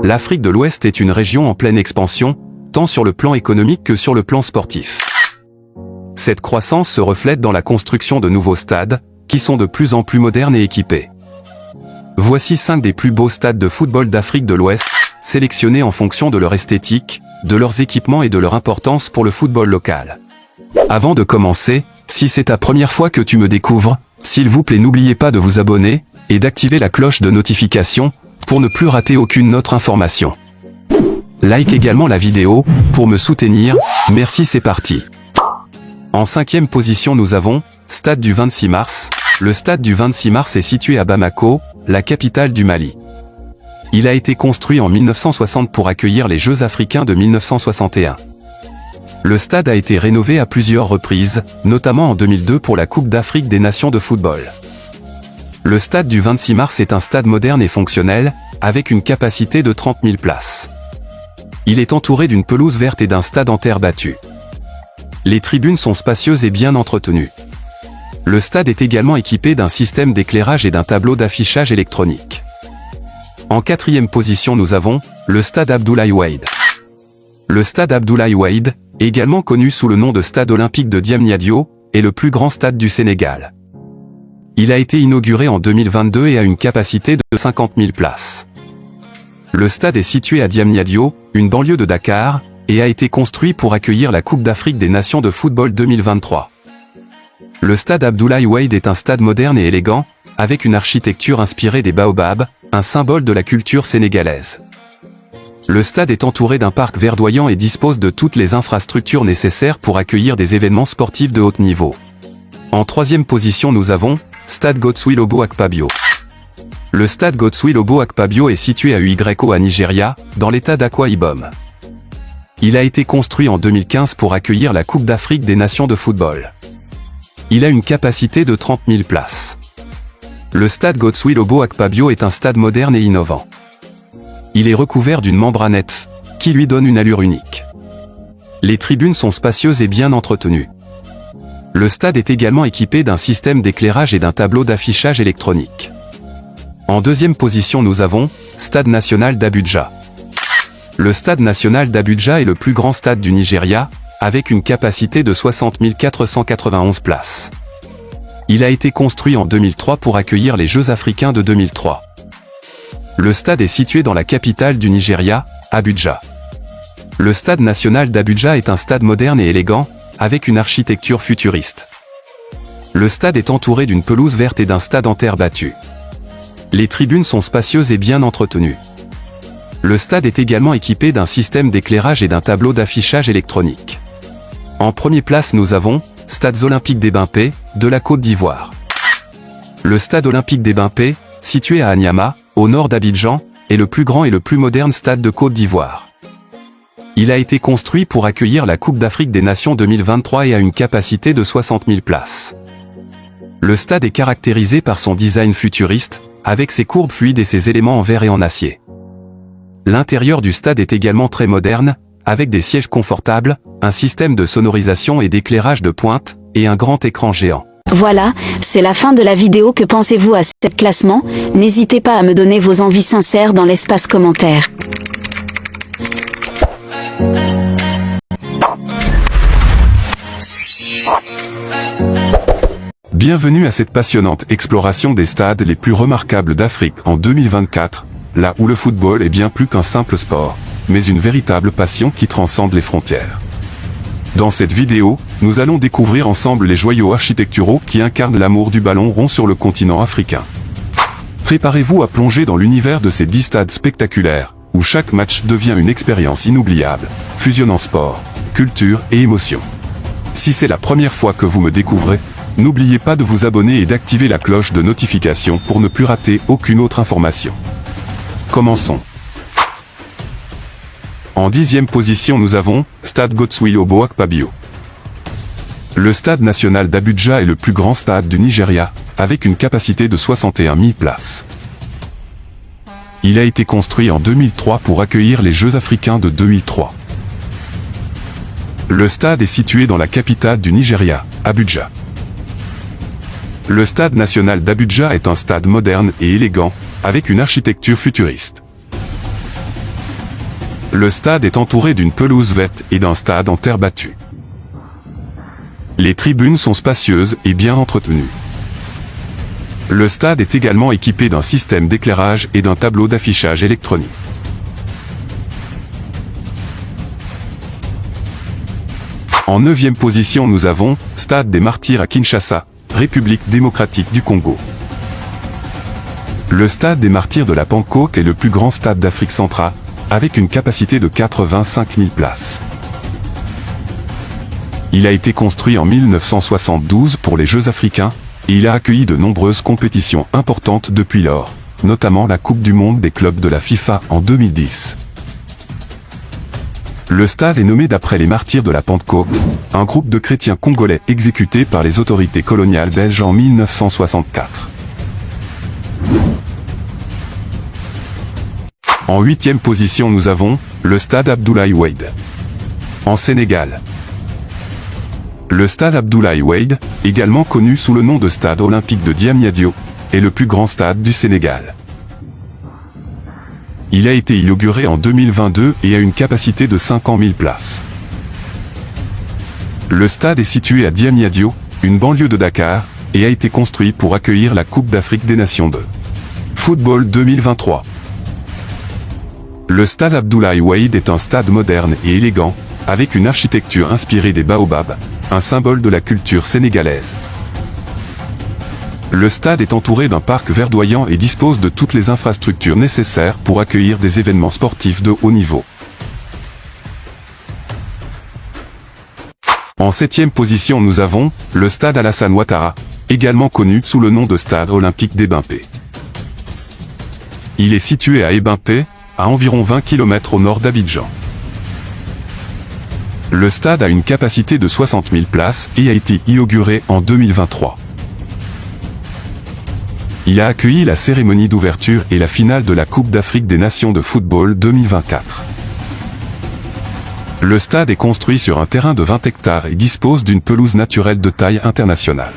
l'Afrique de l'Ouest est une région en pleine expansion, tant sur le plan économique que sur le plan sportif. Cette croissance se reflète dans la construction de nouveaux stades, qui sont de plus en plus modernes et équipés. Voici 5 des plus beaux stades de football d'Afrique de l'Ouest, sélectionnés en fonction de leur esthétique, de leurs équipements et de leur importance pour le football local. Avant de commencer, si c'est ta première fois que tu me découvres, s'il vous plaît n'oubliez pas de vous abonner, et d'activer la cloche de notification, pour ne plus rater aucune autre information. Like également la vidéo, pour me soutenir, merci c'est parti. En 5e position nous avons, Stade du 26 mars. Le Stade du 26 mars est situé à Bamako, la capitale du Mali. Il a été construit en 1960 pour accueillir les Jeux africains de 1961. Le stade a été rénové à plusieurs reprises, notamment en 2002 pour la Coupe d'Afrique des Nations de football. Le Stade du 26 mars est un stade moderne et fonctionnel, avec une capacité de 30 000 places. Il est entouré d'une pelouse verte et d'un stade en terre battue. Les tribunes sont spacieuses et bien entretenues. Le stade est également équipé d'un système d'éclairage et d'un tableau d'affichage électronique. En 4e position nous avons, le Stade Abdoulaye Wade. Le Stade Abdoulaye Wade, également connu sous le nom de Stade olympique de Diamniadio, est le plus grand stade du Sénégal. Il a été inauguré en 2022 et a une capacité de 50 000 places. Le stade est situé à Diamniadio, une banlieue de Dakar, et a été construit pour accueillir la Coupe d'Afrique des Nations de football 2023. Le Stade Abdoulaye Wade est un stade moderne et élégant, avec une architecture inspirée des baobabs, un symbole de la culture sénégalaise. Le stade est entouré d'un parc verdoyant et dispose de toutes les infrastructures nécessaires pour accueillir des événements sportifs de haut niveau. En 3e position nous avons, Stade Godswill Obo-Akpabio. Le Stade Godswill Obo-Akpabio est situé à Uyo à Nigeria, dans l'état d'Akwa Ibom. Il a été construit en 2015 pour accueillir la Coupe d'Afrique des Nations de football. Il a une capacité de 30 000 places. Le Stade Godswill Obo-Akpabio est un stade moderne et innovant. Il est recouvert d'une membranette, qui lui donne une allure unique. Les tribunes sont spacieuses et bien entretenues. Le stade est également équipé d'un système d'éclairage et d'un tableau d'affichage électronique. En 2e position nous avons, Stade National d'Abuja. Le Stade National d'Abuja est le plus grand stade du Nigeria, avec une capacité de 60 491 places. Il a été construit en 2003 pour accueillir les Jeux africains de 2003. Le stade est situé dans la capitale du Nigeria, Abuja. Le Stade National d'Abuja est un stade moderne et élégant, avec une architecture futuriste. Le stade est entouré d'une pelouse verte et d'un stade en terre battue. Les tribunes sont spacieuses et bien entretenues. Le stade est également équipé d'un système d'éclairage et d'un tableau d'affichage électronique. En première place nous avons, Stades Olympiques des Bimpé, de la Côte d'Ivoire. Le Stade Olympique des Bimpé, situé à Anyama, au nord d'Abidjan, est le plus grand et le plus moderne stade de Côte d'Ivoire. Il a été construit pour accueillir la Coupe d'Afrique des Nations 2023 et a une capacité de 60 000 places. Le stade est caractérisé par son design futuriste, avec ses courbes fluides et ses éléments en verre et en acier. L'intérieur du stade est également très moderne, avec des sièges confortables, un système de sonorisation et d'éclairage de pointe, et un grand écran géant. Voilà, c'est la fin de la vidéo. Que pensez-vous à cet classement? N'hésitez pas à me donner vos envies sincères dans l'espace commentaire. Bienvenue à cette passionnante exploration des stades les plus remarquables d'Afrique en 2024, là où le football est bien plus qu'un simple sport, mais une véritable passion qui transcende les frontières. Dans cette vidéo, nous allons découvrir ensemble les joyaux architecturaux qui incarnent l'amour du ballon rond sur le continent africain. Préparez-vous à plonger dans l'univers de ces 10 stades spectaculaires, où chaque match devient une expérience inoubliable, fusionnant sport, culture et émotion. Si c'est la première fois que vous me découvrez, n'oubliez pas de vous abonner et d'activer la cloche de notification pour ne plus rater aucune autre information. Commençons. En 10e position nous avons, Stade Godswill Obo-Akpabio. Le Stade National d'Abuja est le plus grand stade du Nigeria, avec une capacité de 61 000 places. Il a été construit en 2003 pour accueillir les Jeux africains de 2003. Le stade est situé dans la capitale du Nigeria, Abuja. Le Stade National d'Abuja est un stade moderne et élégant, avec une architecture futuriste. Le stade est entouré d'une pelouse verte et d'un stade en terre battue. Les tribunes sont spacieuses et bien entretenues. Le stade est également équipé d'un système d'éclairage et d'un tableau d'affichage électronique. En 9e position nous avons Stade des Martyrs à Kinshasa, République démocratique du Congo. Le Stade des Martyrs de la Pentecôte est le plus grand stade d'Afrique centrale, avec une capacité de 85 000 places. Il a été construit en 1972 pour les Jeux africains, et il a accueilli de nombreuses compétitions importantes depuis lors, notamment la Coupe du Monde des clubs de la FIFA en 2010. Le stade est nommé d'après les Martyrs de la Pentecôte, un groupe de chrétiens congolais exécutés par les autorités coloniales belges en 1964. En 8e position nous avons le stade Abdoulaye Wade. En Sénégal. Le stade Abdoulaye Wade, également connu sous le nom de stade olympique de Diamniadio, est le plus grand stade du Sénégal. Il a été inauguré en 2022 et a une capacité de 50 000 places. Le stade est situé à Diamniadio, une banlieue de Dakar, et a été construit pour accueillir la Coupe d'Afrique des Nations de football 2023. Le stade Abdoulaye Wade est un stade moderne et élégant, avec une architecture inspirée des baobabs, un symbole de la culture sénégalaise. Le stade est entouré d'un parc verdoyant et dispose de toutes les infrastructures nécessaires pour accueillir des événements sportifs de haut niveau. En 7e position nous avons le stade Alassane Ouattara, également connu sous le nom de stade olympique d'Ebimpé. Il est situé à Ebimpé, à environ 20 km au nord d'Abidjan. Le stade a une capacité de 60 000 places et a été inauguré en 2023. Il a accueilli la cérémonie d'ouverture et la finale de la Coupe d'Afrique des Nations de football 2024. Le stade est construit sur un terrain de 20 hectares et dispose d'une pelouse naturelle de taille internationale.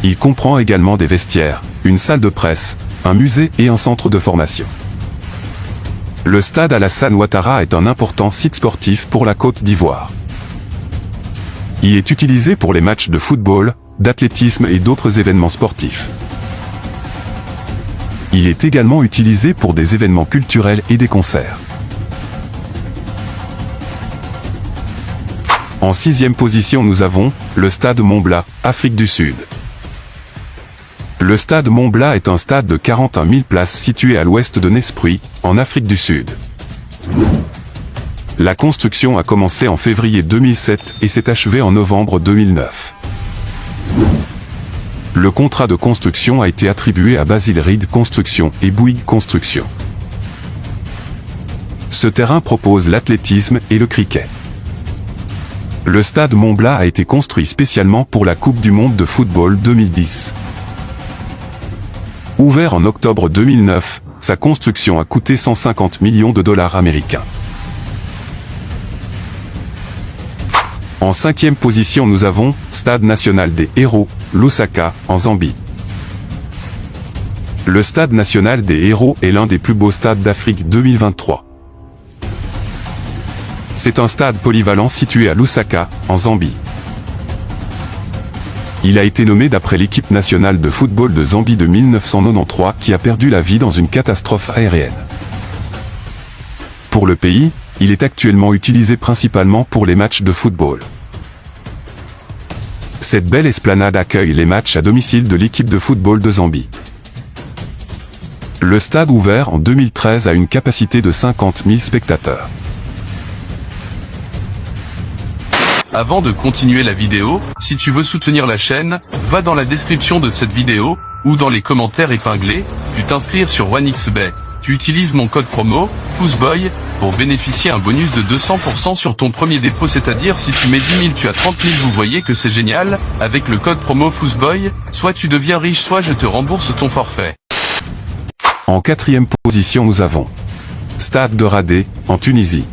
Il comprend également des vestiaires, une salle de presse, un musée et un centre de formation. Le stade Alassane Ouattara est un important site sportif pour la Côte d'Ivoire. Il est utilisé pour les matchs de football, d'athlétisme et d'autres événements sportifs. Il est également utilisé pour des événements culturels et des concerts. En 6e position nous avons le stade Montbla, Afrique du Sud. Le stade Montbla est un stade de 41 000 places situé à l'ouest de Nesprui, en Afrique du Sud. La construction a commencé en février 2007 et s'est achevée en novembre 2009. Le contrat de construction a été attribué à Basile Reed Construction et Bouygues Construction. Ce terrain propose l'athlétisme et le cricket. Le stade Montbla a été construit spécialement pour la Coupe du Monde de football 2010. Ouvert en octobre 2009, sa construction a coûté 150 millions de dollars américains. En 5e position nous avons Stade national des héros, Lusaka, en Zambie. Le Stade national des héros est l'un des plus beaux stades d'Afrique 2023. C'est un stade polyvalent situé à Lusaka, en Zambie. Il a été nommé d'après l'équipe nationale de football de Zambie de 1993 qui a perdu la vie dans une catastrophe aérienne. Pour le pays, il est actuellement utilisé principalement pour les matchs de football. Cette belle esplanade accueille les matchs à domicile de l'équipe de football de Zambie. Le stade ouvert en 2013 a une capacité de 50 000 spectateurs. Avant de continuer la vidéo, si tu veux soutenir la chaîne, va dans la description de cette vidéo, ou dans les commentaires épinglés, tu t'inscrire sur OneXBet. Tu utilises mon code promo, Foosboy, pour bénéficier un bonus de 200% sur ton premier dépôt, c'est-à-dire si tu mets 10 000 tu as 30 000, vous voyez que c'est génial, avec le code promo Foosboy, soit tu deviens riche soit je te rembourse ton forfait. En 4e position nous avons Stade de Radé, en Tunisie.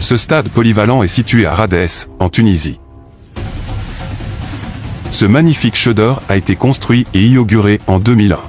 Ce stade polyvalent est situé à Radès, en Tunisie. Ce magnifique chef-d'œuvre a été construit et inauguré en 2001.